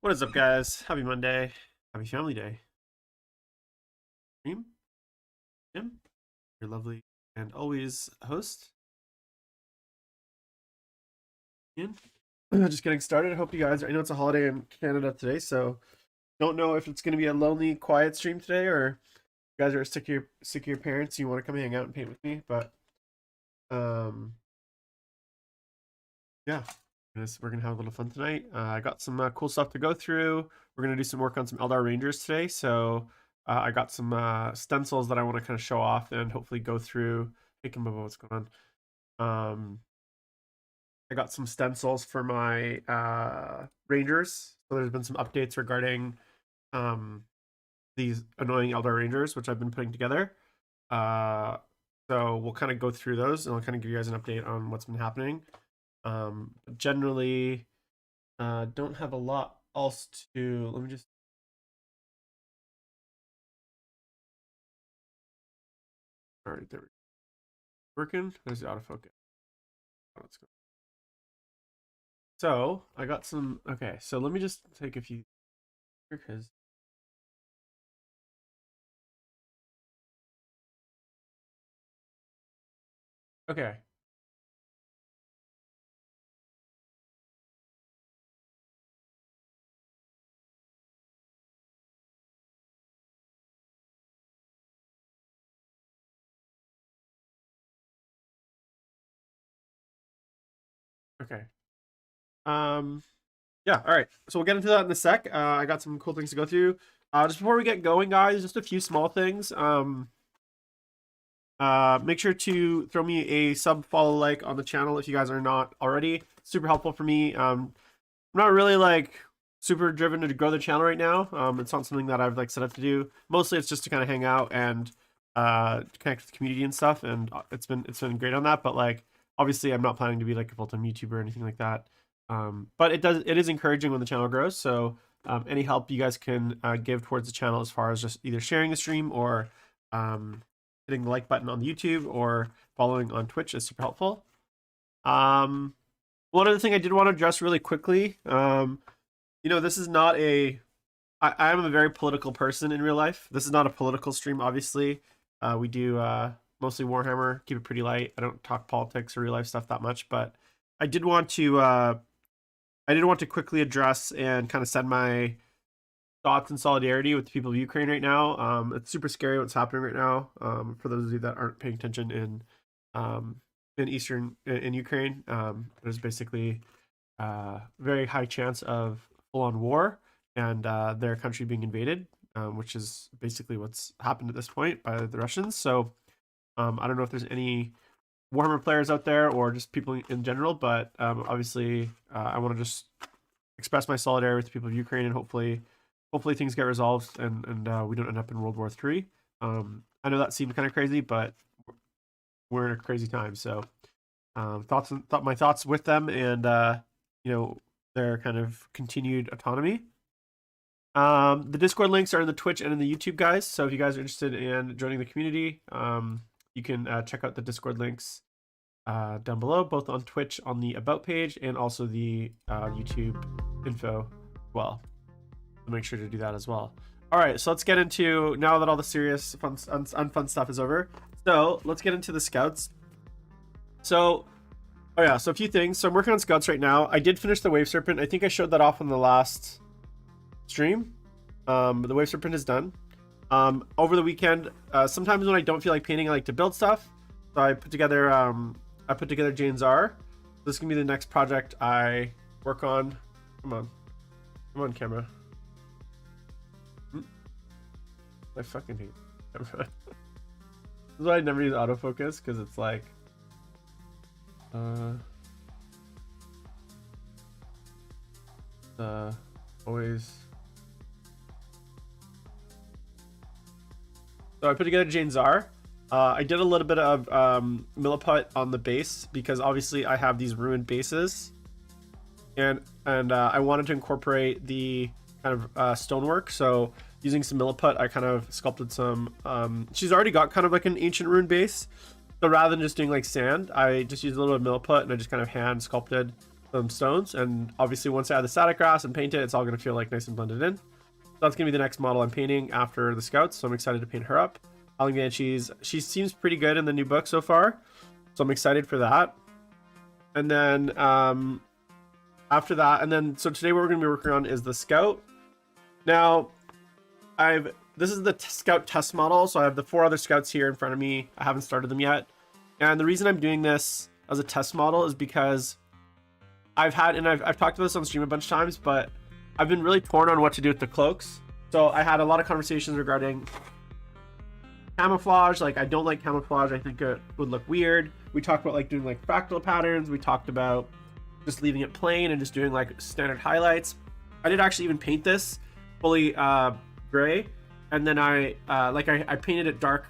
What is up, guys? Happy Monday. Happy Family Day. Dream? Jim? Your lovely and always host. Ian? Just getting started. I hope you guys, I know it's a holiday in Canada today, so don't know if it's going to be a lonely, quiet stream today or you guys are sick of your parents and you want to come hang out and paint with me, but yeah. We're going to have a little fun tonight. I got some cool stuff to go through. We're going to do some work on some Eldar Rangers today, so I got some stencils that I want to kind of show off and hopefully go through. Hey, Kimbo, what's going on? I got some stencils for my Rangers. So there's been some updates regarding these annoying Eldar Rangers, which I've been putting together. So we'll kind of go through those and I'll kind of give you guys an update on what's been happening. Generally, don't have a lot else to. Let me just. All right, there we go. Working. There's the autofocus. Oh, let's go. So I got some. Okay, so let me just take a few because. Okay. Okay. Yeah, all right. So we'll get into that in a sec. I got some cool things to go through. Just before we get going, guys, just a few small things. Make sure to throw me a sub, follow, like on the channel if you guys are not already. Super helpful for me. I'm not really like super driven to grow the channel right now. It's not something that I've like set up to do. Mostly it's just to kind of hang out and connect with the community and stuff, and it's been great on that. But like obviously I'm not planning to be like a full-time YouTuber or anything like that. But it is encouraging when the channel grows. So any help you guys can give towards the channel as far as just either sharing the stream or hitting the like button on YouTube or following on Twitch is super helpful. One other thing I did want to address really quickly, this is not I am a very political person in real life. This is not a political stream, obviously. We do mostly Warhammer, keep it pretty light. I don't talk politics or real life stuff that much, but I did want to quickly address and kind of send my thoughts and solidarity with the people of Ukraine right now. It's super scary what's happening right now. For those of you that aren't paying attention in Ukraine, there's basically very high chance of full-on war and their country being invaded, which is basically what's happened at this point by the Russians. So I don't know if there's any Warhammer players out there or just people in general, but obviously I want to just express my solidarity with the people of Ukraine and hopefully things get resolved and we don't end up in World War III. I know that seemed kind of crazy, but we're in a crazy time. So my thoughts with them and their kind of continued autonomy. The Discord links are in the Twitch and in the YouTube, guys. So if you guys are interested in joining the community, you can check out the Discord links down below, both on Twitch on the About page and also the YouTube info as well. So make sure to do that as well. All right, so let's get into, now that all the serious unfun stuff is over, so let's get into the scouts. So, so a few things. So I'm working on scouts right now. I did finish the Wave Serpent. I think I showed that off on the last stream. The Wave Serpent is done. Over the weekend, sometimes when I don't feel like painting, I like to build stuff. So I put together Jane Czar. This is gonna be the next project I work on. Come on, camera. I fucking hate camera. This is why I never use autofocus, because it's like always. So I put together Jane Czar. I did a little bit of milliput on the base because obviously I have these ruined bases, and I wanted to incorporate the kind of stonework. So using some milliput, I kind of sculpted some. She's already got kind of like an ancient ruined base, so rather than just doing like sand, I just used a little bit of milliput and I just kind of hand sculpted stones. And obviously once I add the static grass and paint it, it's all going to feel like nice and blended in. So that's going to be the next model I'm painting after the scouts. So I'm excited to paint her up. Howling Banshees, she seems pretty good in the new book so far. So I'm excited for that. And then after that, and then so today what we're going to be working on is the scout. Now, this is the scout test model. So I have the 4 other scouts here in front of me. I haven't started them yet. And the reason I'm doing this as a test model is because I've talked about this on stream a bunch of times, but I've been really torn on what to do with the cloaks. So I had a lot of conversations regarding camouflage. Like, I don't like camouflage. I think it would look weird. We talked about like doing like fractal patterns. We talked about just leaving it plain and just doing like standard highlights. I did actually even paint this fully gray, and then I painted it dark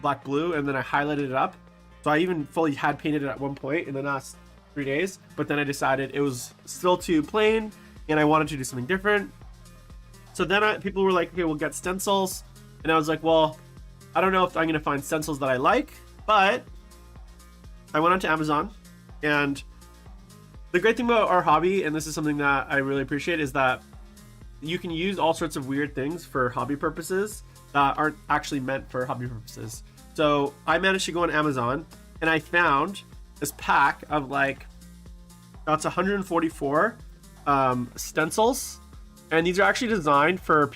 black blue, and then I highlighted it up. So I even fully had painted it at one point in the last 3 days, but then I decided it was still too plain and I wanted to do something different. So then people were like, okay, we'll get stencils, and I was like, well, I don't know if I'm going to find stencils that I like, but I went onto Amazon. And the great thing about our hobby, and this is something that I really appreciate, is that you can use all sorts of weird things for hobby purposes that aren't actually meant for hobby purposes. So I managed to go on Amazon and I found this pack of like, that's 144 stencils, and these are actually designed for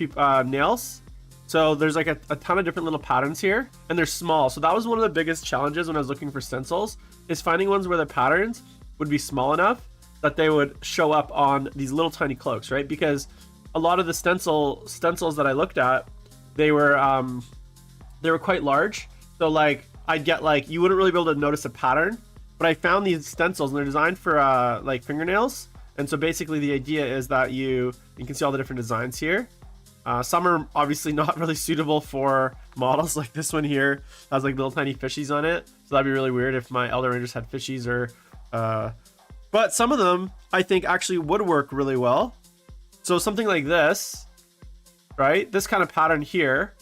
nails. So there's like a ton of different little patterns here, and they're small. So that was one of the biggest challenges when I was looking for stencils, is finding ones where the patterns would be small enough that they would show up on these little tiny cloaks, right? Because a lot of the stencils that I looked at, they were quite large. So like I'd get like, you wouldn't really be able to notice a pattern, but I found these stencils and they're designed for like fingernails. And so basically the idea is that you can see all the different designs here. Some are obviously not really suitable for models. Like this one here has like little tiny fishies on it. So that'd be really weird if my Eldar Rangers had fishies but some of them I think actually would work really well. So something like this, right? This kind of pattern here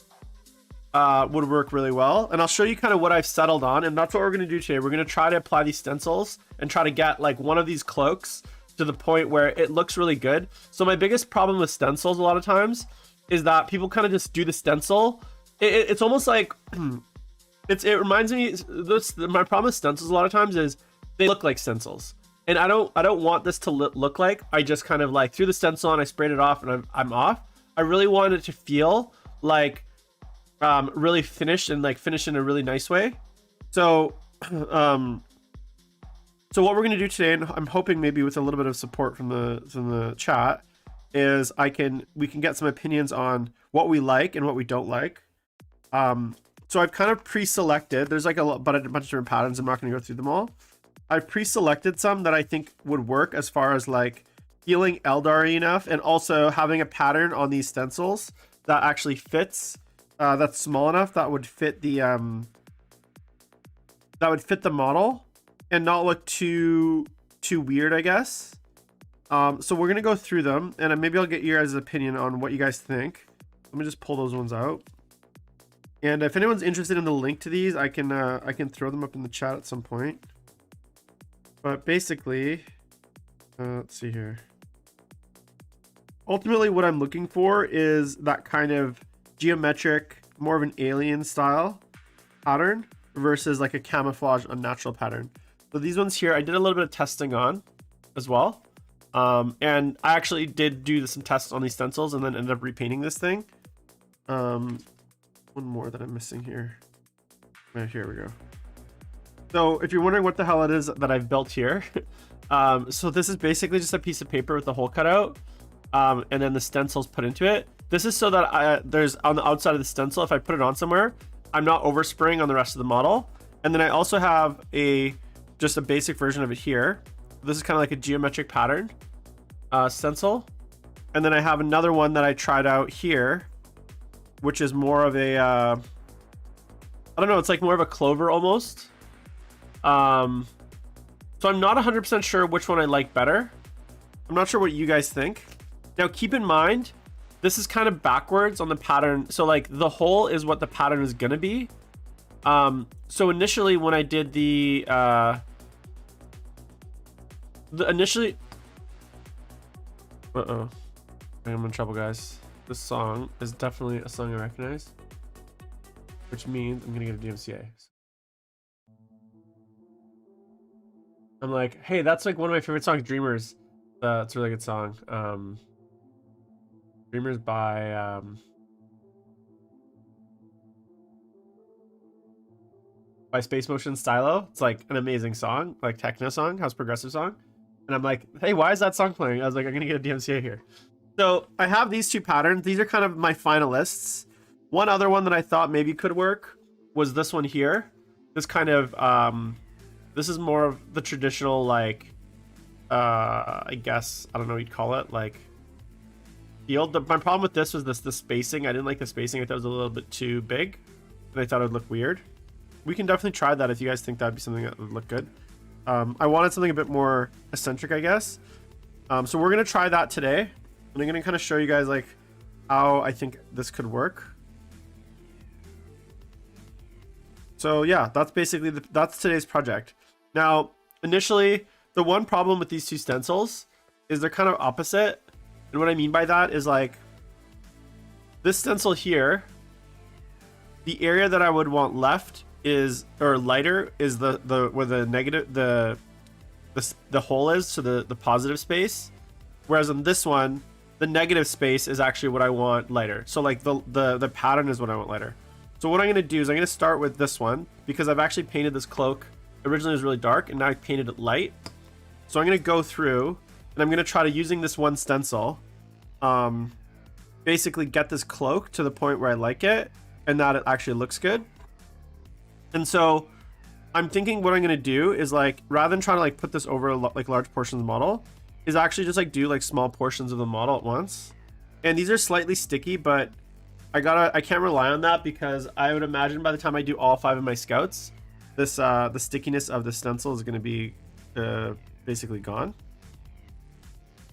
would work really well. And I'll show you kind of what I've settled on. And that's what we're going to do today. We're going to try to apply these stencils and try to get like one of these cloaks to the point where it looks really good. So my biggest problem with stencils a lot of times is that people kind of just do the stencil. It's almost like, it reminds me, my problem with stencils a lot of times is they look like stencils. And I don't want this to look like I just kind of like threw the stencil on, I sprayed it off, and I'm off. I really want it to feel like really finished, and like finished in a really nice way. So so what we're going to do today, and I'm hoping maybe with a little bit of support from the chat, is we can get some opinions on what we like and what we don't like. So I've kind of pre-selected, there's like a bunch of different patterns. I'm not going to go through them all. I've pre-selected some that I think would work as far as like feeling Eldar-y enough, and also having a pattern on these stencils that actually fits, that's small enough that would fit the model and not look too weird, I guess. So we're gonna go through them, and maybe I'll get your guys' opinion on what you guys think. Let me just pull those ones out. And if anyone's interested in the link to these, I can throw them up in the chat at some point. But basically, let's see here. Ultimately, what I'm looking for is that kind of geometric, more of an alien style pattern versus like a camouflage unnatural pattern. So these ones here, I did a little bit of testing on as well. And I actually did do some tests on these stencils and then ended up repainting this thing. One more that I'm missing here. Right, here we go. So if you're wondering what the hell it is that I've built here, so this is basically just a piece of paper with the hole cut out, and then the stencils put into it. This is so that there's on the outside of the stencil, if I put it on somewhere, I'm not overspraying on the rest of the model. And then I also have just a basic version of it here. This is kind of like a geometric pattern stencil. And then I have another one that I tried out here, which is more of a, I don't know, it's like more of a clover almost. So I'm not 100% sure which one I like better. I'm not sure what you guys think. Now keep in mind, this is kind of backwards on the pattern. So like the hole is what the pattern is gonna be. So initially when I did the Initially, I'm in trouble, guys. This song is definitely a song I recognize, which means I'm gonna get a DMCA. I'm like, hey, that's like one of my favorite songs, Dreamers. It's a really good song. Dreamers by Space Motion Stylo. It's like an amazing song, like techno song, house progressive song. And I'm like, hey, why is that song playing? I was like, I'm gonna get a DMCA here. So I have these two patterns. These are kind of my finalists. One other one that I thought maybe could work was this one here. This kind of this is more of the traditional, like I guess, I don't know what you'd call it, like field. My problem with this was the spacing. I didn't like the spacing. I thought it was a little bit too big, and I thought it would look weird. We can definitely try that if you guys think that'd be something that would look good. I wanted something a bit more eccentric, I guess. So we're gonna try that today, and I'm gonna kind of show you guys like how I think this could work. So yeah, that's basically that's today's project. Now, initially, the one problem with these two stencils is they're kind of opposite, and what I mean by that is like this stencil here, the area that I would want left is, or lighter, is the where the negative the hole is, so the positive space, whereas on this one the negative space is actually what I want lighter. So like the pattern is what I want lighter. So what I'm going to do is I'm going to start with this one, because I've actually painted this cloak. Originally it was really dark, and now I painted it light. So I'm going to go through and I'm going to try to, using this one stencil, basically get this cloak to the point where I like it and that it actually looks good. And so I'm thinking what I'm going to do is, like, rather than trying to like put this over like large portions of the model, is actually just like do like small portions of the model at once. And these are slightly sticky, but I can't rely on that, because I would imagine by the time I do all 5 of my scouts, this the stickiness of the stencil is going to be basically gone.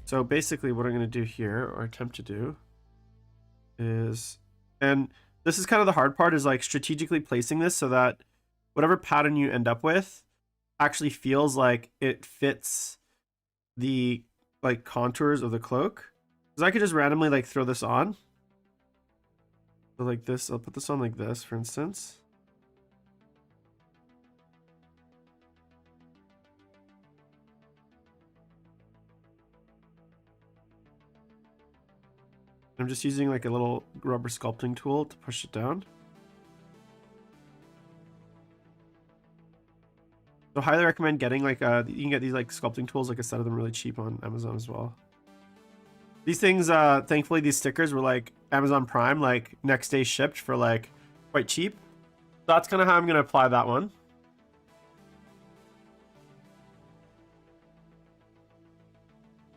So basically what I'm going to do here, or attempt to do, is, and this is kind of the hard part, is like strategically placing this so that whatever pattern you end up with actually feels like it fits the like contours of the cloak. Because I could just randomly like throw this on. So like this, I'll put this on like this, for instance. I'm just using like a little rubber sculpting tool to push it down. So highly recommend getting like you can get these like sculpting tools, like a set of them, really cheap on Amazon as well. These things, thankfully these stickers were like Amazon Prime, like next day shipped for like quite cheap. So that's kind of how I'm going to apply that one.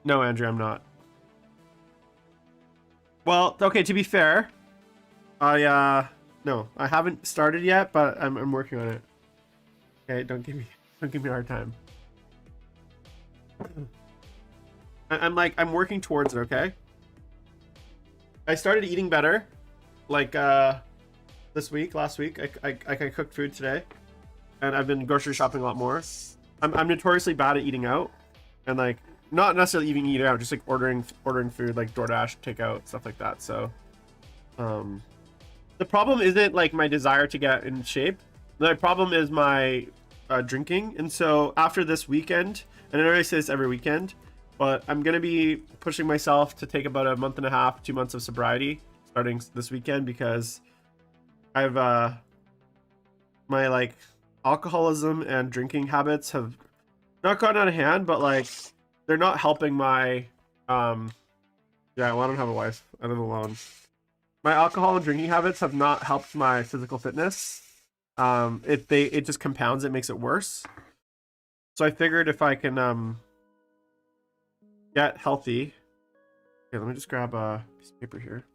No, Andrew, I'm not. Well, okay, to be fair, no, I haven't started yet, but I'm working on it. Okay, don't give me a hard time. I'm working towards it, okay? I started eating better, like last week. I cooked food today, and I've been grocery shopping a lot more. I'm notoriously bad at eating out, and like not necessarily even eating out, just like ordering food, like DoorDash, takeout, stuff like that. So the problem isn't like my desire to get in shape. The problem is my drinking. And so after this weekend, and I know I say this every weekend, but I'm gonna be pushing myself to take about a month and a half, 2 months of sobriety starting this weekend, because I've my like alcoholism and drinking habits have not gotten out of hand, but like they're not helping my yeah, well, I don't have a wife, I live alone. My alcohol and drinking habits have not helped my physical fitness. It just compounds it, makes it worse. So I figured if I can get healthy. Okay, let me just grab a piece of paper here.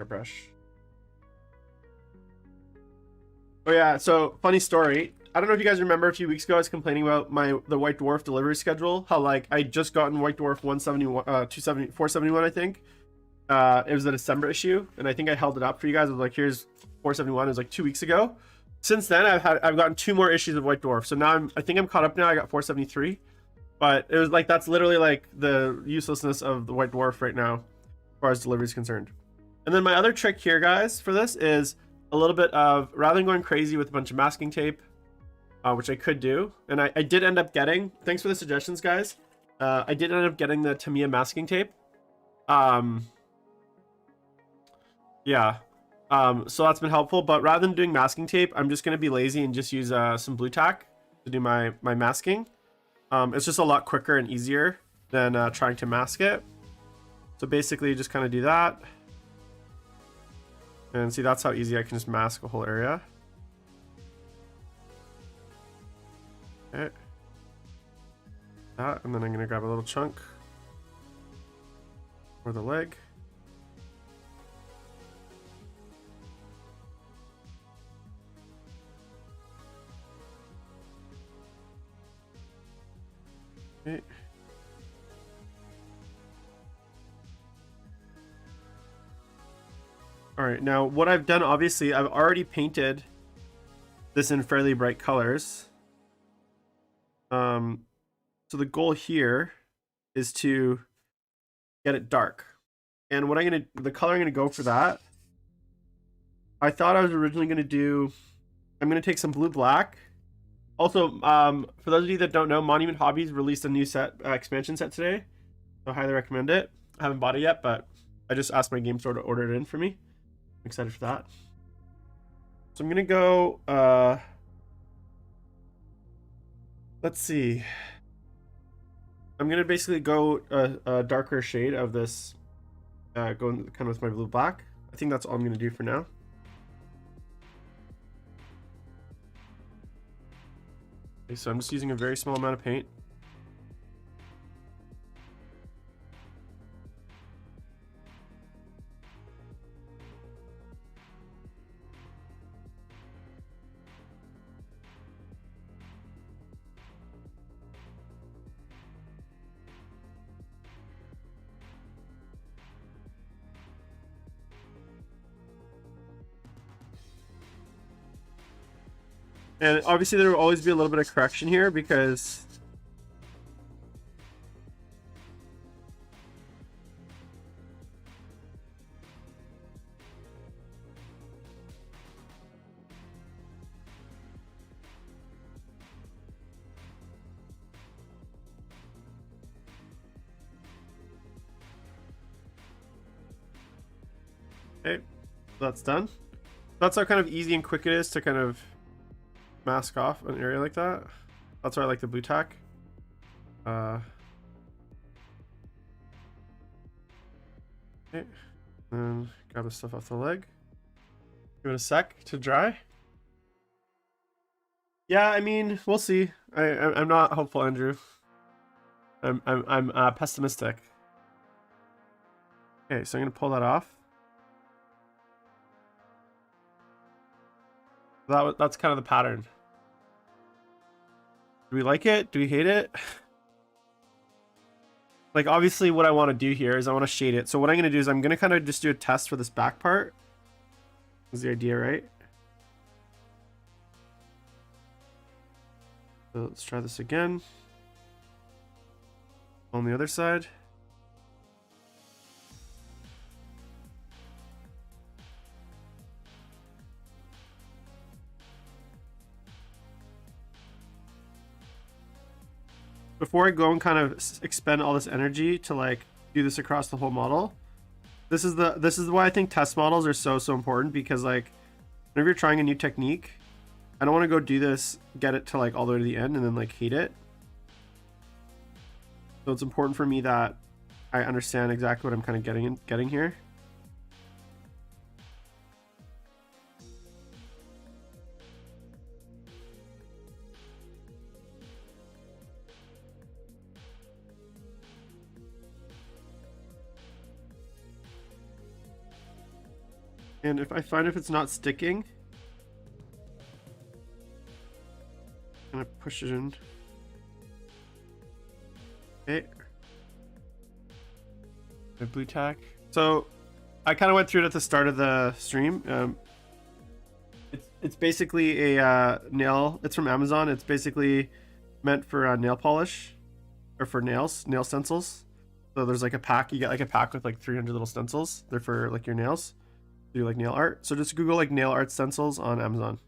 Brush. Oh yeah, so funny story. I don't know if you guys remember a few weeks ago I was complaining about the White Dwarf delivery schedule. How like I just gotten White Dwarf 171, 270, 471, I think. It was a December issue, and I think I held it up for you guys. I was like, here's 471. It was like 2 weeks ago. Since then, I've gotten 2 more issues of White Dwarf. So now I think I'm caught up now. I got 473, but it was like that's literally like the uselessness of the White Dwarf right now, as far as delivery is concerned. And then my other trick here, guys, for this is a little bit of, rather than going crazy with a bunch of masking tape, which I could do, and I did end up getting. Thanks for the suggestions, guys. I did end up getting the Tamiya masking tape. Yeah. So that's been helpful, but rather than doing masking tape, I'm just going to be lazy and just use some blue tack to do my masking. It's just a lot quicker and easier than trying to mask it. So basically just kind of do that. And see, that's how easy I can just mask a whole area. Okay. That, and then I'm going to grab a little chunk for the leg. Okay. All right, now what I've done, obviously, I've already painted this in fairly bright colors. So the goal here is to get it dark. And what the color I'm gonna go for that, I thought I was originally gonna do, I'm gonna take some blue black. Also, for those of you that don't know, Monument Hobbies released a new set, expansion set today. So I highly recommend it. I haven't bought it yet, but I just asked my game store to order it in for me. I'm excited for that. So I'm gonna go, let's see. I'm gonna basically go a darker shade of this, going kind of with my blue black. I think that's all I'm gonna do for now. Okay, so I'm just using a very small amount of paint. And obviously there will always be a little bit of correction here because okay, that's done. That's how kind of easy and quick it is to kind of mask off an area like that. That's why I like the blue tack. Okay, and grab the stuff off the leg. Give it a sec to dry. Yeah, I mean, we'll see. I'm not hopeful, Andrew. I'm pessimistic. Okay, so I'm gonna pull that off. That's kind of the pattern. Do we like it? Do we hate it? Like, obviously what I want to do here is I want to shade it. So what I'm going to do is I'm going to kind of just do a test for this back part. Is the idea, right? So let's try this again. On the other side. Before I go and kind of expend all this energy to like do this across the whole model, this is why I think test models are so important, because like whenever you're trying a new technique, I don't want to go do this, get it to like all the way to the end and then like hate it. So it's important for me that I understand exactly what I'm kind of getting here. And if I find if it's not sticking, Gonna push it in. Okay. The blue tack. So I kind of went through it at the start of the stream. It's basically a nail. It's from Amazon. It's basically meant for nail polish or for nail stencils. So there's like a pack. You get like a pack with like 300 little stencils. They're for like your nails. Do like nail art. So just Google like nail art stencils on Amazon.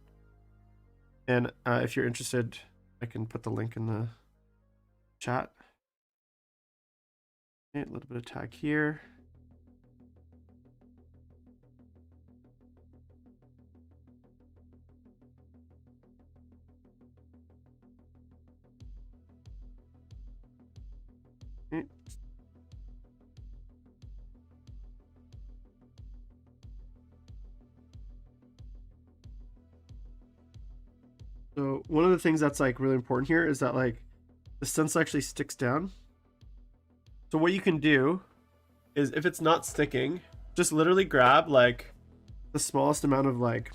And if you're interested, I can put the link in the chat. Okay, a little bit of tag here. Okay. So one of the things that's like really important here is that like the stencil actually sticks down. So what you can do is if it's not sticking, just literally grab like the smallest amount of like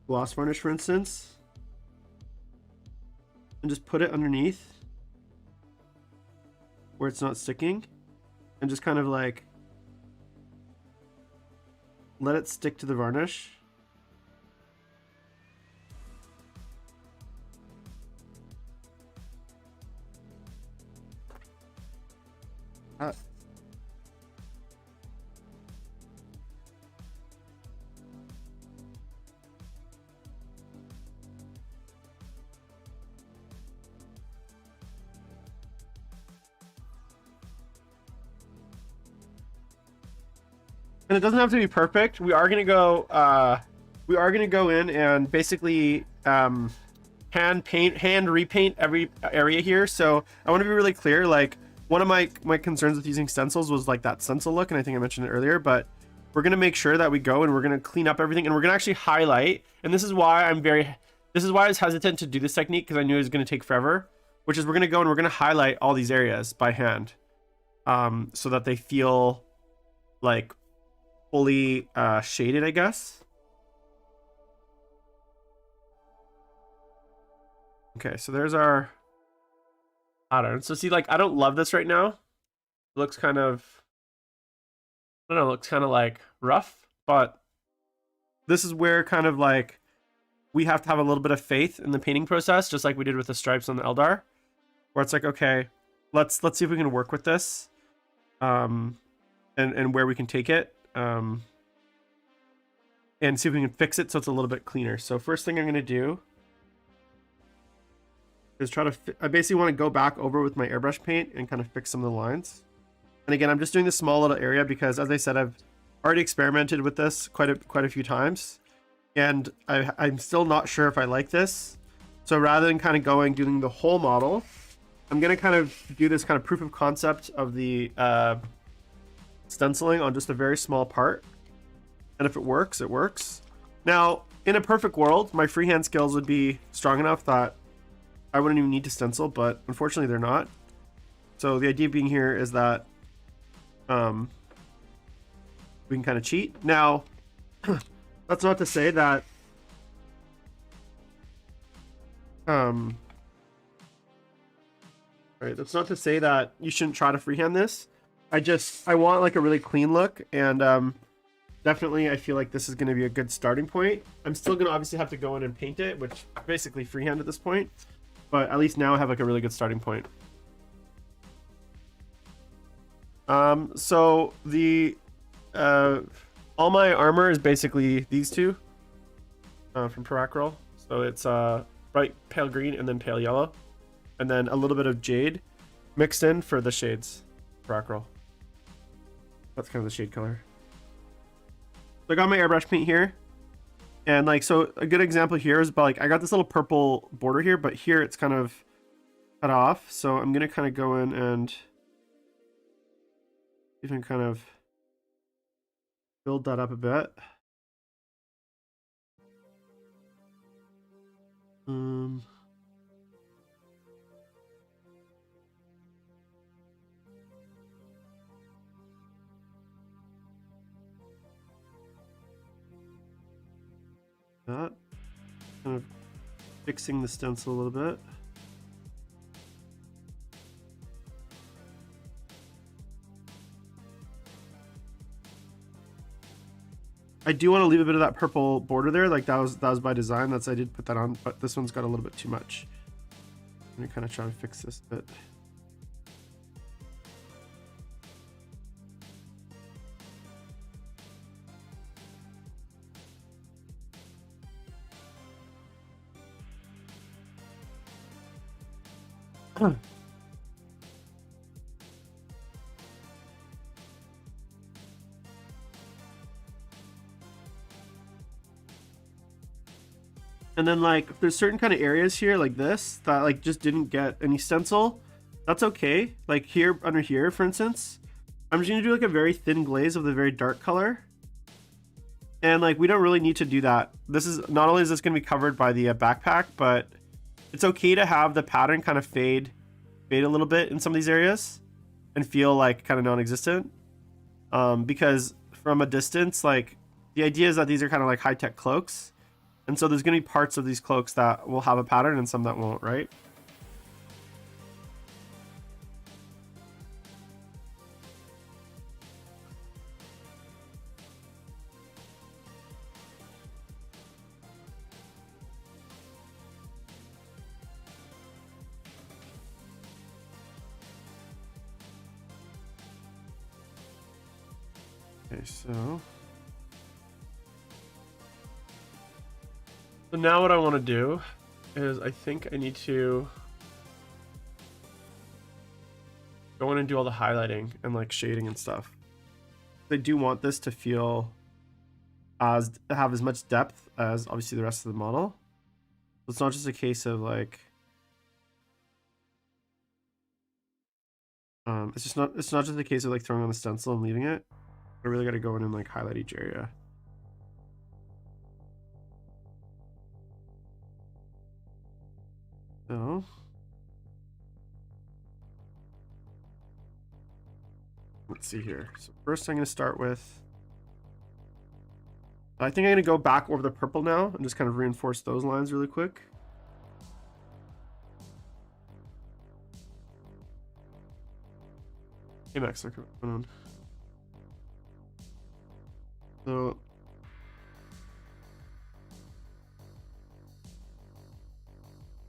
gloss varnish, for instance, and just put it underneath where it's not sticking, and just kind of like let it stick to the varnish. And it doesn't have to be perfect. We are gonna go in and basically hand repaint every area here. So I want to be really clear. Like one of my concerns with using stencils was like that stencil look, and I think I mentioned it earlier. But we're gonna make sure that we go and we're gonna clean up everything, and we're gonna actually highlight. And this is why I was hesitant to do this technique, because I knew it was gonna take forever. Which is we're gonna go and we're gonna highlight all these areas by hand, so that they feel like fully shaded, I guess. Okay, so there's our pattern. So see, like, I don't love this right now. It looks kind of, I don't know, looks kind of like rough, but this is where kind of like we have to have a little bit of faith in the painting process, just like we did with the stripes on the Eldar, where it's like, okay, let's see if we can work with this, and where we can take it. And see if we can fix it so it's a little bit cleaner. So first thing I'm going to do is I basically want to go back over with my airbrush paint and kind of fix some of the lines. And again, I'm just doing this small little area because, as I said, I've already experimented with this quite a few times, and I'm still not sure if I like this. So rather than kind of doing the whole model, I'm going to kind of do this kind of proof of concept of the stenciling on just a very small part. And if it works, it works. Now, in a perfect world, my freehand skills would be strong enough that I wouldn't even need to stencil, but unfortunately they're not. So the idea being here is that we can kind of cheat. Now, that's not to say that right, that's not to say that you shouldn't try to freehand this. I want like a really clean look, and definitely I feel like this is going to be a good starting point. I'm still going to obviously have to go in and paint it, which basically freehand at this point, but at least now I have like a really good starting point. So the all my armor is basically these two from Paracroll. So it's bright pale green and then pale yellow, and then a little bit of jade mixed in for the shades. Paracroll. That's kind of the shade color. So I got my airbrush paint here, and like, so a good example here is, but like, I got this little purple border here, but here it's kind of cut off. So I'm gonna kind of go in and even kind of build that up a bit. That kind of fixing the stencil a little bit. I do want to leave a bit of that purple border there, like that was by design. I did put that on, but this one's got a little bit too much. Let me kind of try to fix this a bit. And then like if there's certain kind of areas here like this that like just didn't get any stencil, that's okay. Like here under here, for instance, I'm just gonna do like a very thin glaze of the very dark color. And like we don't really need to do that. This is not only is this gonna be covered by the backpack, but it's okay to have the pattern kind of fade a little bit in some of these areas and feel like kind of non-existent. Because from a distance, like the idea is that these are kind of like high-tech cloaks. And so there's going to be parts of these cloaks that will have a pattern and some that won't, right? Okay, so now what I want to do is I think I need to go in and do all the highlighting and like shading and stuff. I do want this to feel have as much depth as obviously the rest of the model. So it's not just a case of like it's not just a case of like throwing on the stencil and leaving it. I really got to go in and like highlight each area. So let's see here. So first I'm going to start with, I think I'm going to go back over the purple now and just kind of reinforce those lines really quick. Hey Max, what's going on? So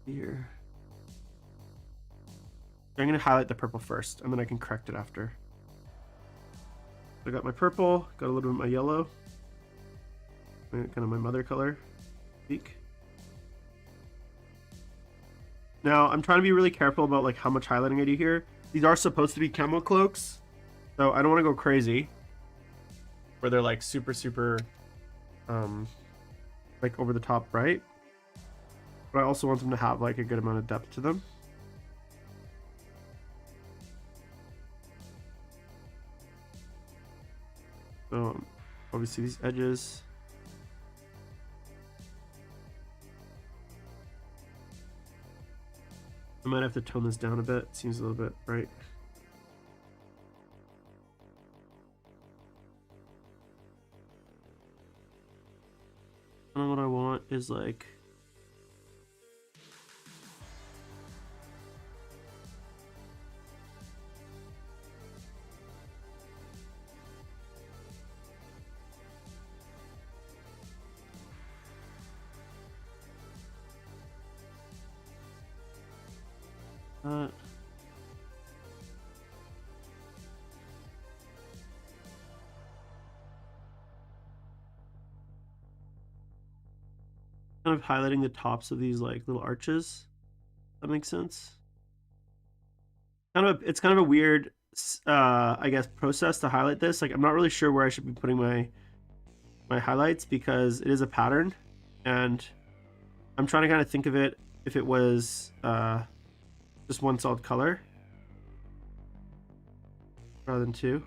here, I'm going to highlight the purple first and then I can correct it after. I got my purple, got a little bit of my yellow, kind of my mother color. Speak. Now I'm trying to be really careful about like how much highlighting I do here. These are supposed to be camo cloaks, so I don't want to go crazy where they're like super like over the top bright, but I also want them to have like a good amount of depth to them. So obviously these edges, I might have to tone this down a bit. It seems a little bit bright. And what I want is like kind of highlighting the tops of these like little arches. That makes sense. It's kind of a weird I guess process to highlight this. Like I'm not really sure where I should be putting my highlights because it is a pattern, and I'm trying to kind of think of it if it was just one solid color rather than two,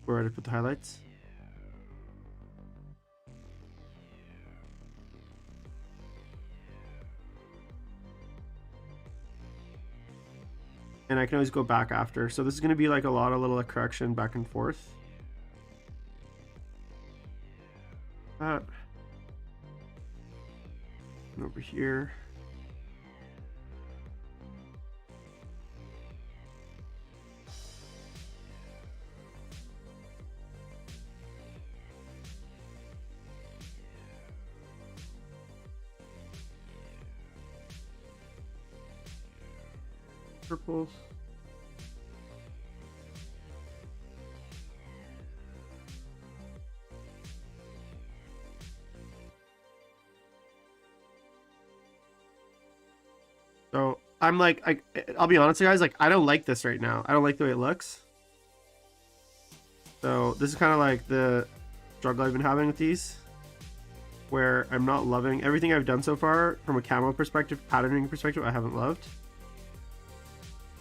where I'd put the highlights. And I can always go back after. So this is going to be like a lot of little correction back and forth. And over here. purple. So I'm like, I'll be honest, guys. Like, I don't like this right now. I don't like the way it looks. So this is kind of like the struggle I've been having with these, where I'm not loving everything I've done so far from a camo perspective, patterning perspective. I haven't loved.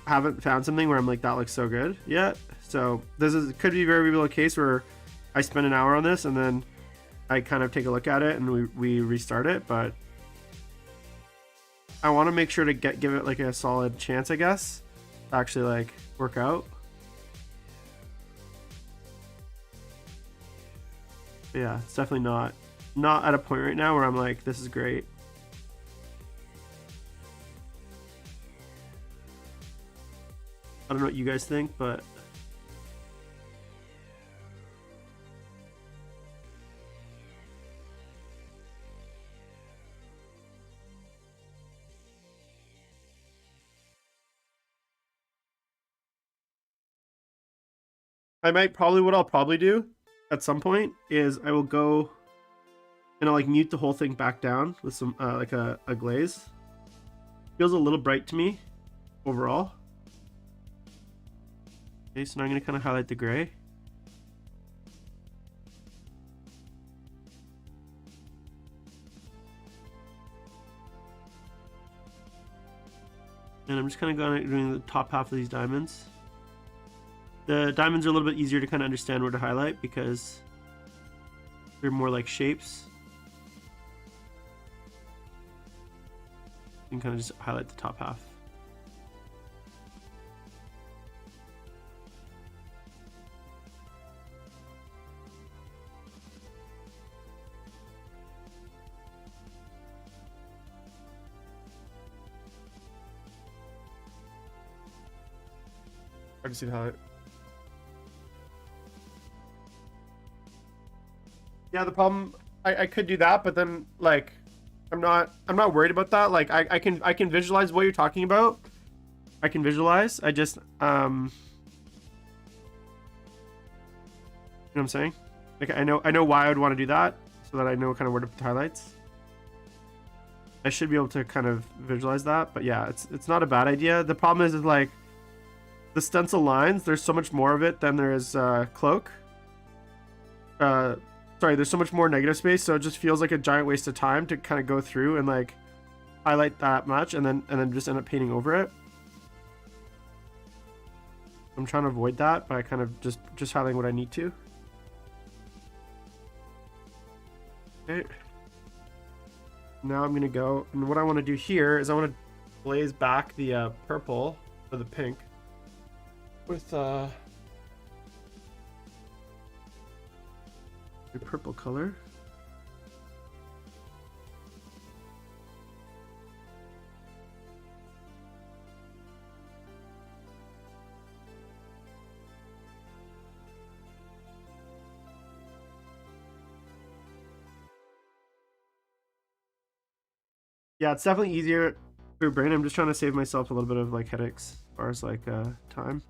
I haven't found something where I'm like, that looks so good yet. So this could be very real a case where I spend an hour on this and then I kind of take a look at it and we restart it, but I want to make sure to give it like a solid chance, I guess, to actually like work out. But yeah, it's definitely not at a point right now where I'm like, this is great. I don't know what you guys think, but what I'll probably do at some point is I will go and I'll like mute the whole thing back down with some like a glaze. Feels a little bright to me overall. Okay, so now I'm gonna kind of highlight the gray. And I'm just kind of going doing the top half of these diamonds. The diamonds are a little bit easier to kind of understand where to highlight because they're more like shapes. You can kind of just highlight the top half. I can see the highlight. Yeah, the problem, I could do that, but then like I'm not worried about that. Like I can visualize what you're talking about. I can visualize. I just you know what I'm saying? Like I know why I would want to do that, so that I know kind of where to put the highlights. I should be able to kind of visualize that, but yeah, it's not a bad idea. The problem is like the stencil lines, there's so much more of it than there is cloak. Sorry, there's so much more negative space, so it just feels like a giant waste of time to kind of go through and like highlight that much and then just end up painting over it. I'm trying to avoid that by kind of just highlighting what I need to. Okay. Now I'm gonna go, and what I want to do here is I want to blaze back the purple or the pink with the purple color. Yeah, it's definitely easier for brain. I'm just trying to save myself a little bit of like headaches as far as like time.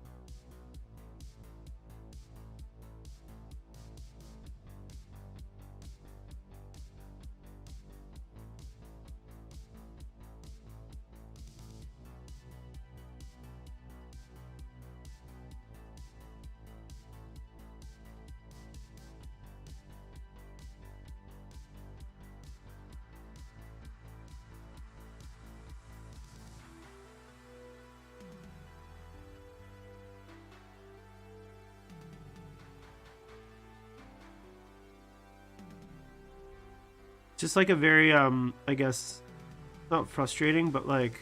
Just like a very I guess not frustrating, but like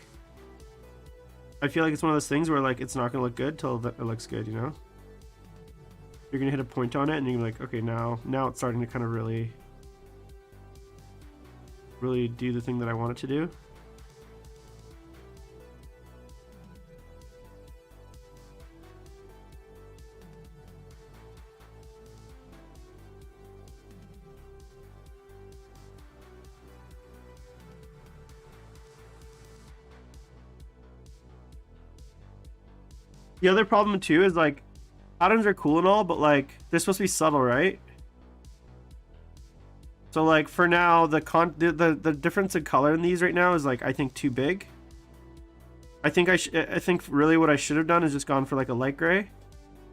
I feel like it's one of those things where like it's not gonna look good till it looks good, you know? You're gonna hit a point on it and you're like, okay, now it's starting to kind of really do the thing that I want it to do. The other problem too is like patterns are cool and all, but like they're supposed to be subtle, right? So like for now, the difference in color in these right now is like I think too big. I think really what I should have done is just gone for like a light gray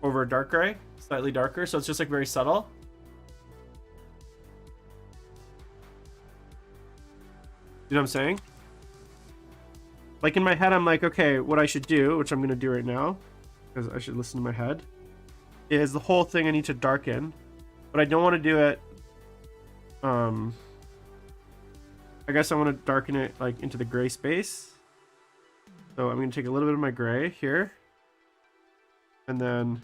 over a dark gray, slightly darker, so it's just like very subtle. You know what I'm saying? Like in my head, I'm like, okay, what I should do, which I'm gonna do right now, because I should listen to my head, is the whole thing I need to darken, but I don't want to do it. I guess I want to darken it like into the gray space. So I'm going to take a little bit of my gray here, and then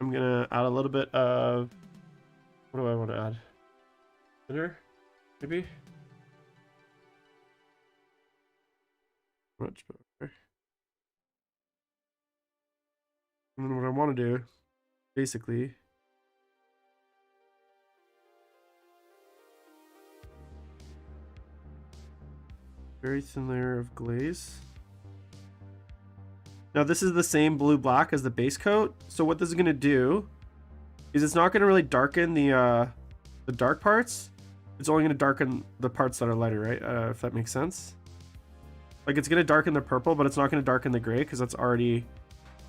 I'm going to add a little bit of, what do I want to add? Thinner, maybe? Much better. And then what I want to do, basically, very thin layer of glaze. Now this is the same blue black as the base coat. So what this is going to do is it's not going to really darken the dark parts. It's only going to darken the parts that are lighter, right? If that makes sense. Like it's going to darken the purple, but it's not going to darken the gray because it's already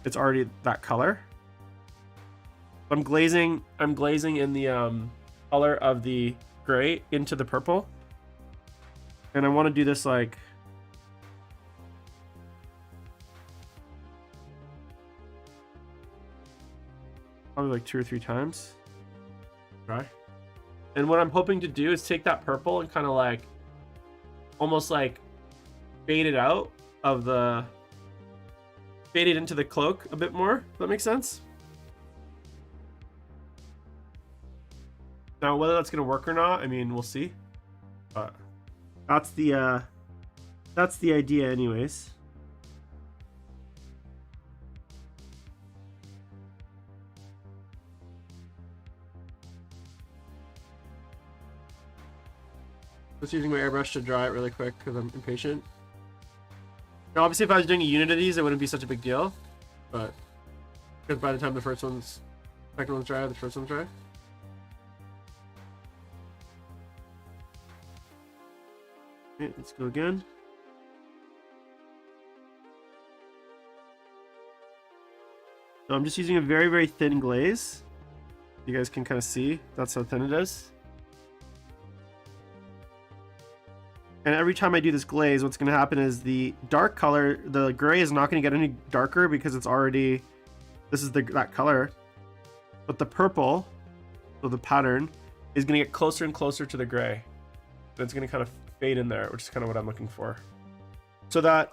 that color. I'm glazing in the color of the gray into the purple. And I want to do this like probably like 2 or 3 times. Right. And what I'm hoping to do is take that purple and kind of like almost like fade it out of the fade it into the cloak a bit more. Does that make sense? Now whether that's gonna work or not, I mean, we'll see. But that's the idea anyways. Just using my airbrush to dry it really quick because I'm impatient. Now obviously if I was doing a unit of these, it wouldn't be such a big deal. But because by the time the second one's dry, the first one's dry. Okay, let's go again. So I'm just using a very, very thin glaze. You guys can kind of see that's how thin it is. And every time I do this glaze, what's going to happen is the dark color, the gray is not going to get any darker because it's already, this is that color. But the purple, so the pattern, is going to get closer and closer to the gray. And it's going to kind of fade in there, which is kind of what I'm looking for. So that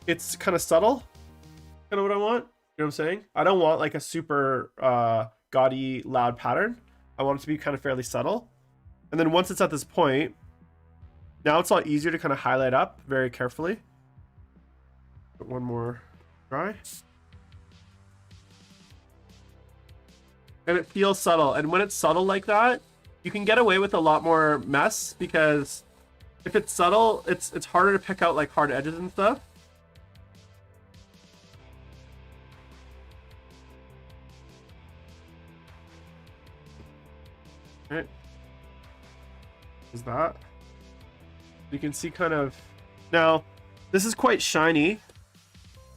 it's kind of subtle, kind of what I want. You know what I'm saying? I don't want like a super gaudy, loud pattern. I want it to be kind of fairly subtle. And then once it's at this point, now it's a lot easier to kind of highlight up very carefully. Put one more dry. And it feels subtle. And when it's subtle like that, you can get away with a lot more mess because if it's subtle, it's harder to pick out like hard edges and stuff. Okay. Is that? You can see kind of, now this is quite shiny.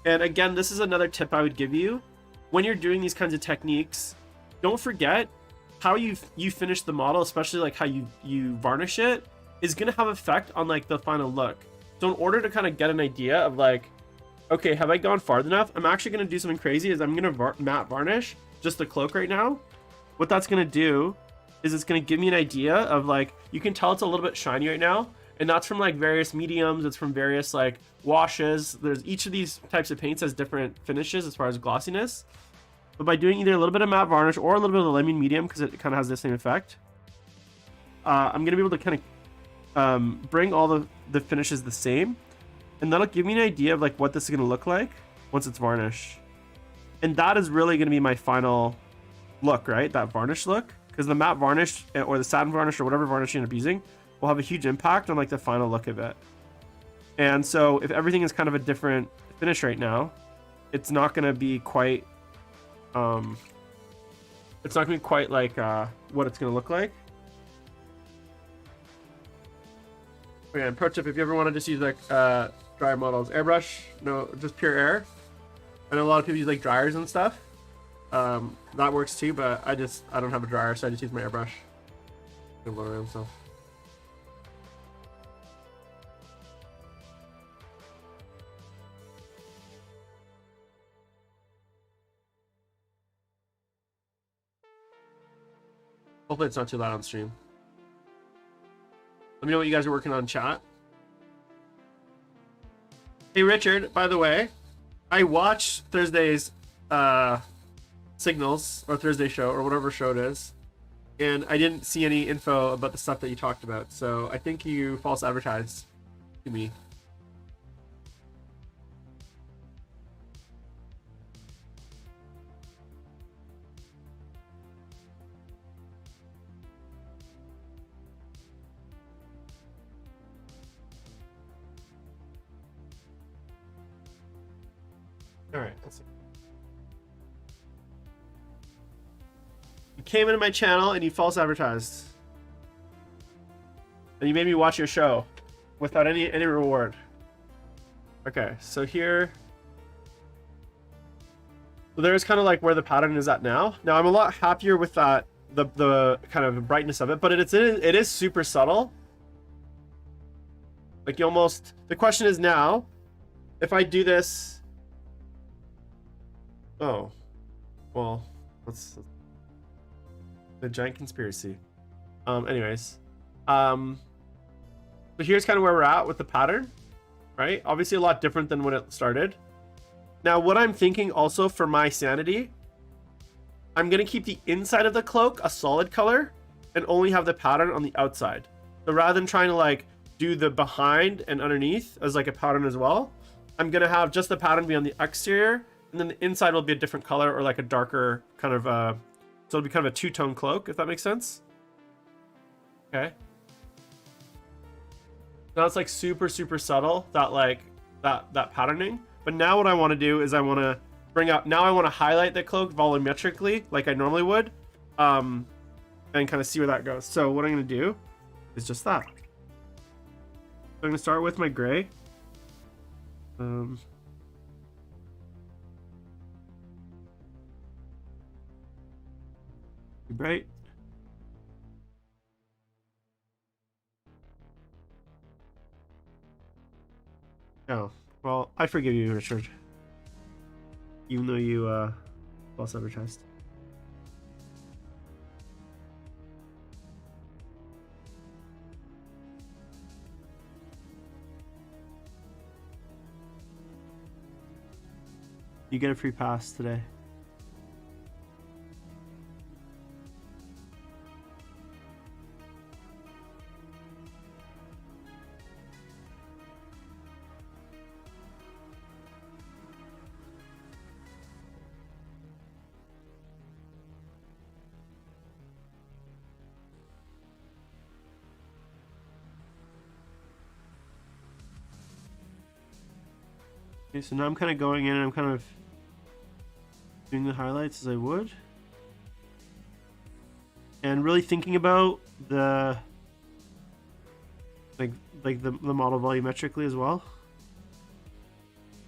And again, this is another tip I would give you. When you're doing these kinds of techniques, don't forget how you finish the model, especially like how you varnish it, is going to have effect on like the final look. So in order to kind of get an idea of like, okay, have I gone far enough? I'm actually going to do something crazy is I'm going to matte varnish just the cloak right now. What that's going to do is it's going to give me an idea of like, you can tell it's a little bit shiny right now. And that's from like various mediums. It's from various like washes. There's each of these types of paints has different finishes as far as glossiness. But by doing either a little bit of matte varnish or a little bit of the lemon medium, because it kind of has the same effect, I'm going to be able to kind of bring all the finishes the same. And that'll give me an idea of like what this is going to look like once it's varnished. And that is really going to be my final look, right? That varnish look. Because the matte varnish or the satin varnish or whatever varnish you end up using will have a huge impact on like the final look of it. And so if everything is kind of a different finish right now, it's not gonna be quite it's not gonna be quite like what it's gonna look like. Okay, and pro tip, if you ever want to just use like dry models, airbrush, no, just pure air. I know a lot of people use like dryers and stuff. That works too, but I don't have a dryer, so I just use my airbrush. Blow around stuff. Hopefully it's not too loud on stream. Let me know what you guys are working on in chat. Hey Richard, by the way, I watched Thursday's Signals or Thursday show or whatever show it is, and I didn't see any info about the stuff that you talked about, so I think you false advertised to me. All right, let's see. You came into my channel and you false advertised, and you made me watch your show without any reward. Okay, so here, so there's kind of like where the pattern is at now. Now I'm a lot happier with that, the kind of brightness of it, but it is super subtle. Like you almost, the question is now, if I do this. Oh, well, that's the giant conspiracy. Anyways, so here's kind of where we're at with the pattern, right? Obviously a lot different than when it started. Now, what I'm thinking also for my sanity, I'm gonna keep the inside of the cloak a solid color and only have the pattern on the outside. So rather than trying to like do the behind and underneath as like a pattern as well, I'm gonna have just the pattern be on the exterior, and then the inside will be a different color or like a darker kind of so it'll be kind of a two-tone cloak, if that makes sense. Okay, now it's like super subtle, that like that patterning. But now what I want to do is I want to bring up, now I want to highlight the cloak volumetrically like I normally would, and kind of see where that goes. So what I'm going to do is just that. So I'm going to start with my gray. Bright. Oh, well, I forgive you, Richard. Even though you false advertised. You get a free pass today. Okay, so now I'm kind of going in and I'm kind of doing the highlights as I would. And really thinking about the like the model volumetrically as well.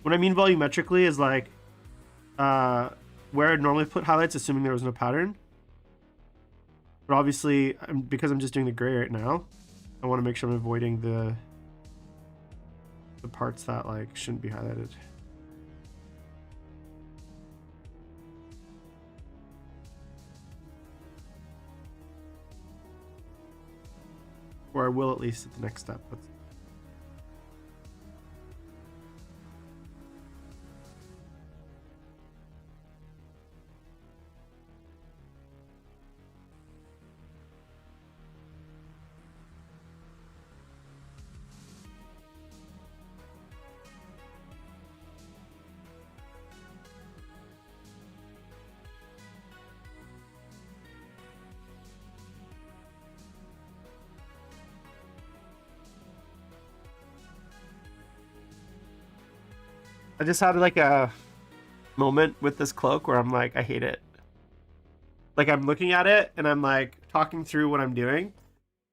What I mean volumetrically is like where I'd normally put highlights, assuming there was no pattern. But obviously, because I'm just doing the gray right now, I want to make sure I'm avoiding the parts that like shouldn't be highlighted. Or I will at least at the next step. I just had like a moment with this cloak where I'm like, I hate it. Like I'm looking at it and I'm like talking through what I'm doing.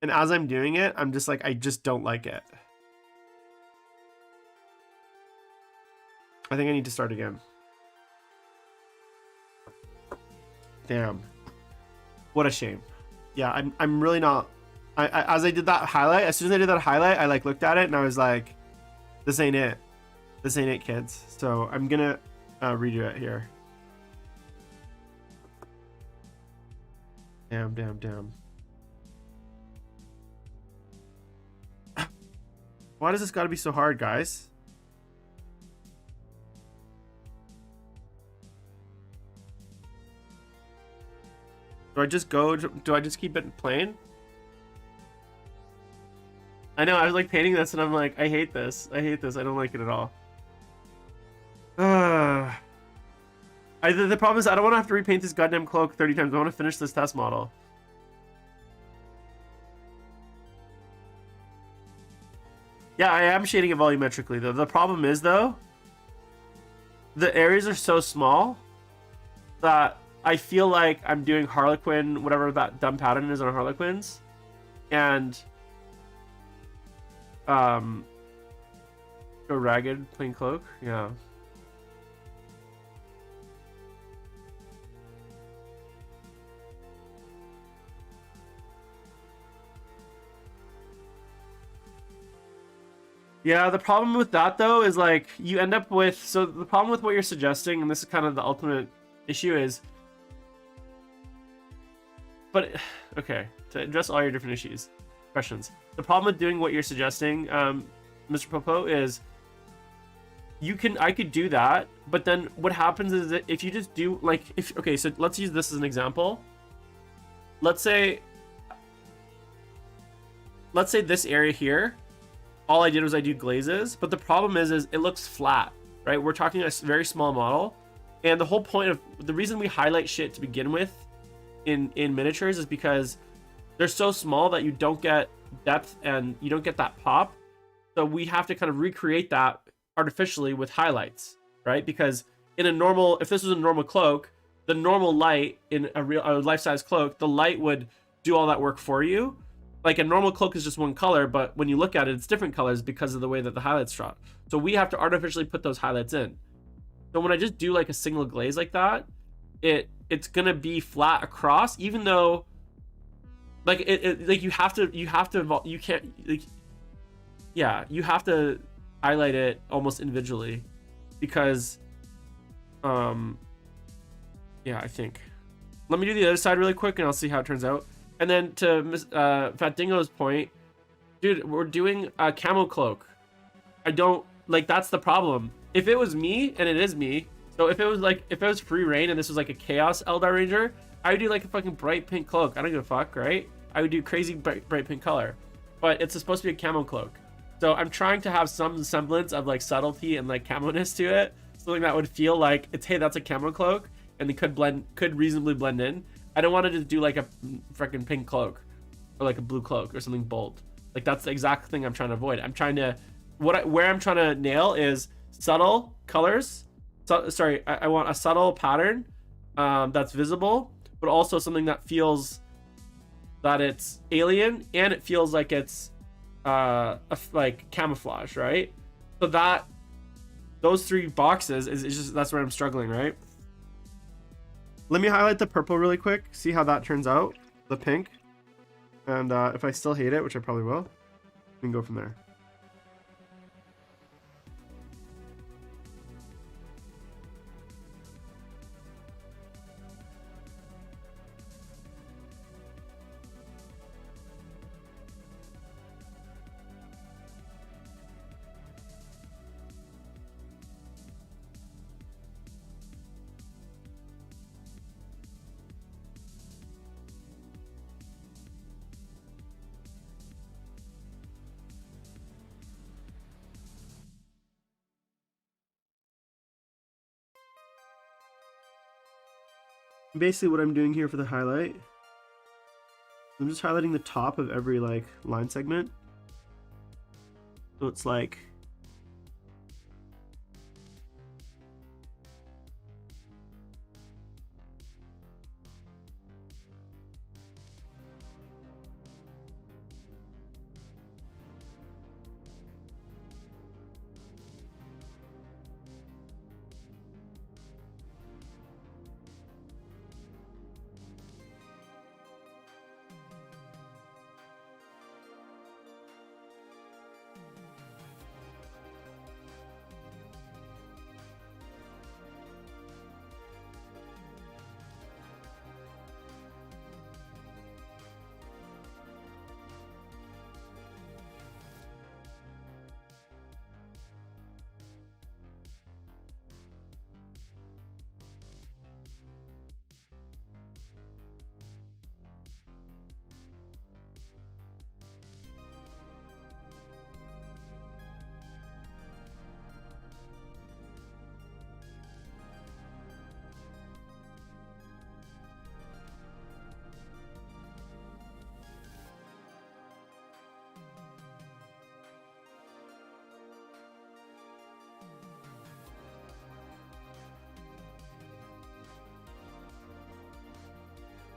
And as I'm doing it, I'm just like, I just don't like it. I think I need to start again. Damn. What a shame. Yeah, I'm really not. As I did that highlight, as soon as I did that highlight, I like looked at it and I was like, this ain't it. This ain't it, kids. So I'm gonna redo it here. Damn. Why does this gotta be so hard, guys? Do I just go? Do I just keep it plain? I know, I was like painting this and I'm like, I hate this. I don't like it at all. The problem is I don't want to have to repaint this goddamn cloak 30 times. I want to finish this test model. Yeah, I am shading it volumetrically though. The problem is though, the areas are so small that I feel like I'm doing Harlequin, whatever that dumb pattern is on Harlequins, and go ragged, plain cloak. Yeah. Yeah, the problem with that though is like you end up with, so the problem with what you're suggesting, and this is kind of the ultimate issue is, but okay, to address all your different questions. The problem with doing what you're suggesting, Mr. Popo, is I could do that, but then what happens is that if you just do like, okay, so let's use this as an example. Let's say this area here, all I did was I do glazes, but the problem is it looks flat, right? We're talking a very small model, and the whole point of the reason we highlight shit to begin with in miniatures is because they're so small that you don't get depth and you don't get that pop. So we have to kind of recreate that artificially with highlights, right? Because in a normal, if this was a normal cloak, the normal light in a life-size cloak, the light would do all that work for you. Like a normal cloak is just one color, but when you look at it, it's different colors because of the way that the highlights drop. So we have to artificially put those highlights in. So when I just do like a single glaze like that, it's gonna be flat across, even though like like you can't like, yeah, you have to highlight it almost individually because yeah, I think. Let me do the other side really quick and I'll see how it turns out. And then to Fat Dingo's point, dude, we're doing a camo cloak. I don't like, that's the problem. If it was me, and it is me, so if it was free reign and this was like a Chaos Eldar Ranger, I would do like a fucking bright pink cloak. I don't give a fuck, right? I would do crazy bright pink color, but it's supposed to be a camo cloak. So I'm trying to have some semblance of like subtlety and like camo-ness to it, something that would feel like it's, hey, that's a camo cloak, and it could reasonably blend in. I don't want to just do like a freaking pink cloak or like a blue cloak or something bold. Like that's the exact thing I'm trying to avoid. I'm trying to, where I'm trying to nail is subtle colors. So, sorry, I want a subtle pattern that's visible, but also something that feels that it's alien and it feels like it's like camouflage, right? So that those three boxes is just, that's where I'm struggling, right? Let me highlight the purple really quick, see how that turns out, the pink. And if I still hate it, which I probably will, we can go from there. Basically what I'm doing here for the highlight, I'm just highlighting the top of every like line segment. So it's like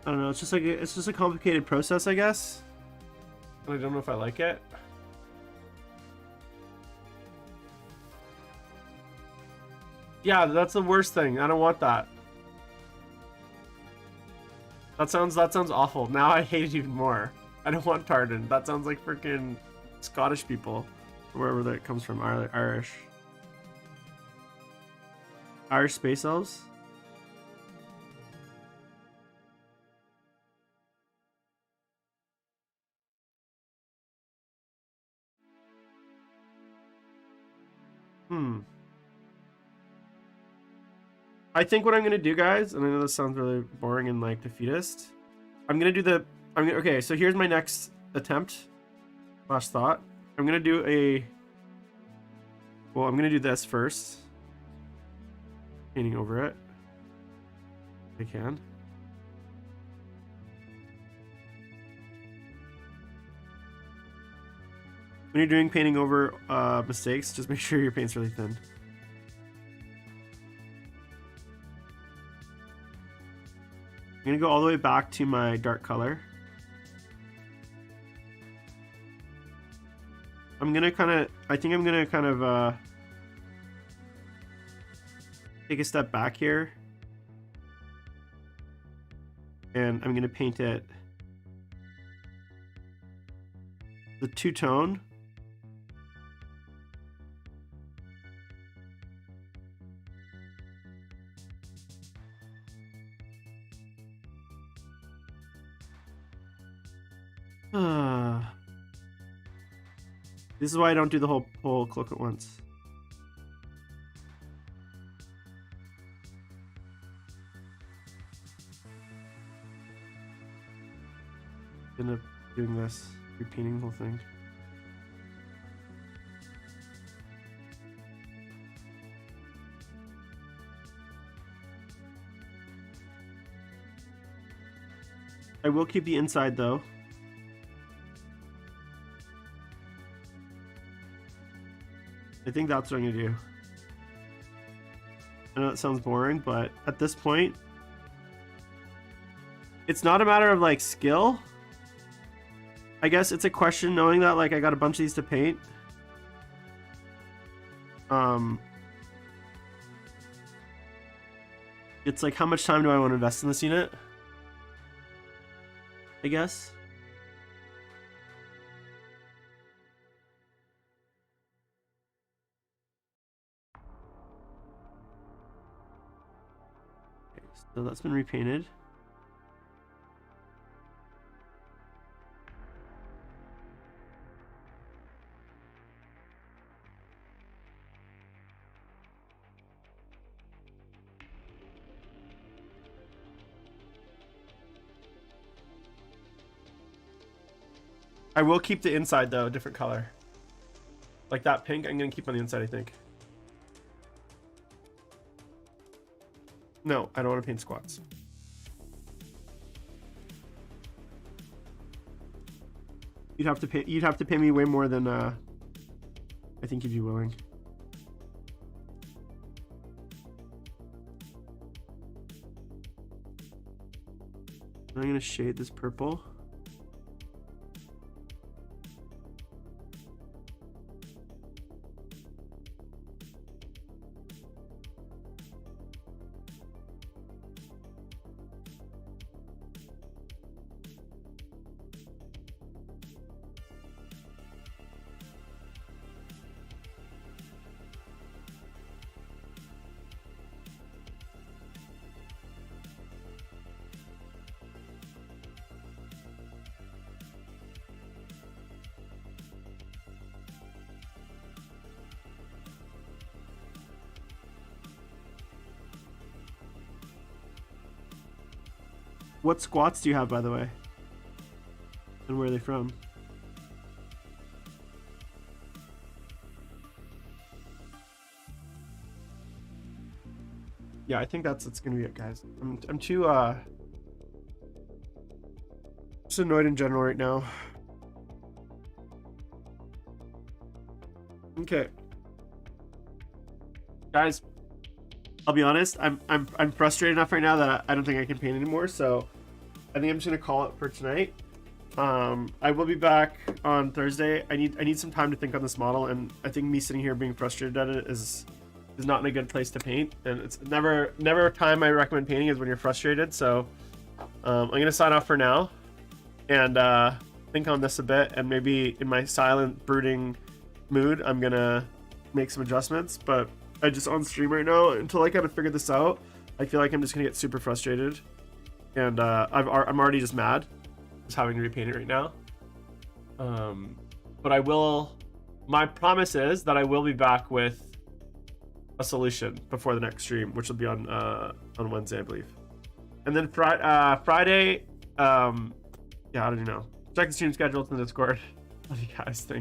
I don't know. It's just a complicated process, I guess. And I don't know if I like it. Yeah, that's the worst thing. I don't want that. That sounds awful. Now I hate it even more. I don't want Tartan. That sounds like freaking Scottish people, wherever that comes from. Irish space elves. I think what I'm gonna do, guys, and I know this sounds really boring and like defeatist. Okay, so here's my next attempt. Last thought. I'm gonna do this first. Painting over it. If I can. When you're doing painting over mistakes, just make sure your paint's really thin. I'm gonna go all the way back to my dark color. I think I'm gonna kind of take a step back here. And I'm gonna paint it the two-tone. This is why I don't do the whole cloak at once. End up doing this, repeating the whole thing. I will keep the inside though. I think that's what I'm gonna do. I know it sounds boring, but at this point, it's not a matter of like skill. I guess it's a question knowing that like I got a bunch of these to paint. It's like how much time do I want to invest in this unit? I guess. Okay, so that's been repainted. I will keep the inside though, a different color. Like that pink, I'm gonna keep on the inside, I think. No, I don't want to paint squats. You'd have to pay me way more than I think you'd be willing. I'm gonna shade this purple. What squats do you have, by the way? And where are they from? Yeah, I think that's gonna be it, guys. I'm too just annoyed in general right now. Okay, guys, I'll be honest. I'm frustrated enough right now that I don't think I can paint anymore. So I think I'm just gonna call it for tonight. I will be back on Thursday. I need some time to think on this model, and I think me sitting here being frustrated at it is not in a good place to paint. And it's never a time I recommend painting is when you're frustrated. So I'm gonna sign off for now, and think on this a bit, and maybe in my silent brooding mood I'm gonna make some adjustments. But I just on stream right now until I kind of figure this out. I feel like I'm just gonna get super frustrated, and I'm already just mad just having to repaint it right now. But I will. My promise is that I will be back with a solution before the next stream, which will be on Wednesday, I believe. And then Friday, yeah, I don't know. Check the stream schedule in the Discord. What do you guys think?